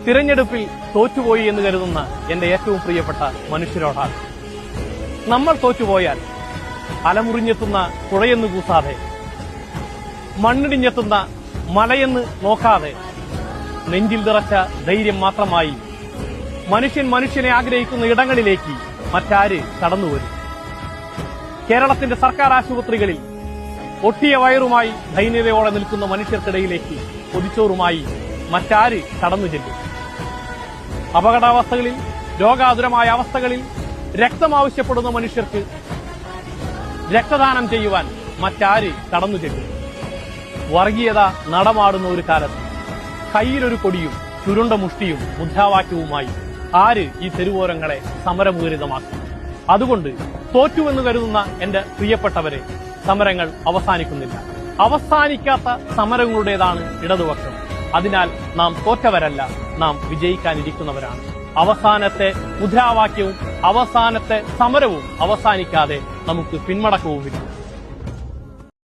തിരഞ്ഞെടുപ്പിൽ തോറ്റുപോയി എന്ന് കരുതുന്ന എന്റെ ഏറ്റവും പ്രിയപ്പെട്ട മനുഷ്യരോടാണ്. നമ്മൾ തോറ്റുപോയാൽ അലമുറിഞ്ഞെത്തുന്ന പുഴയെന്ന് കൂസാതെ, മണ്ണിടിഞ്ഞെത്തുന്ന മലയെന്ന് നോക്കാതെ, നെഞ്ചിൽ നിറച്ച ധൈര്യം മാത്രമായി മനുഷ്യൻ മനുഷ്യനെ ആഗ്രഹിക്കുന്ന ഇടങ്ങളിലേക്ക് മറ്റാര് കടന്നുവരും? കേരളത്തിന്റെ സർക്കാർ ആശുപത്രികളിൽ ഒട്ടിയ വയറുമായി ദൈന്യതയോടെ നിൽക്കുന്ന മനുഷ്യർക്കിടയിലേക്ക് പൊതിച്ചോറുമായി മറ്റാര് കടന്നു ചെല്ലും? അപകടാവസ്ഥകളിൽ, രോഗാതുരമായ അവസ്ഥകളിൽ രക്തം ആവശ്യപ്പെടുന്ന മനുഷ്യർക്ക് രക്തദാനം ചെയ്യുവാൻ മറ്റാര് കടന്നു ചെല്ലും? വർഗീയത നടമാടുന്ന ഒരു കാലത്ത് കയ്യിലൊരു കൊടിയും ചുരുണ്ട മുഷ്ടിയും മുദ്രാവാക്യവുമായി ആര് ഈ തെരുവോരങ്ങളെ സമരപൂരിതമാക്കും? അതുകൊണ്ട് തോറ്റുവെന്ന് കരുതുന്ന എന്റെ പ്രിയപ്പെട്ടവരെ, സമരങ്ങൾ അവസാനിക്കുന്നില്ല. അവസാനിക്കാത്ത സമരങ്ങളുടേതാണ് ഇടതുപക്ഷം. അതിനാൽ നാം തോറ്റവരല്ല, നാം വിജയിക്കാനിരിക്കുന്നവരാണ്. അവസാനത്തെ മുദ്രാവാക്യവും അവസാനത്തെ സമരവും അവസാനിക്കാതെ നമുക്ക് പിന്മടക്കവുമില്ല.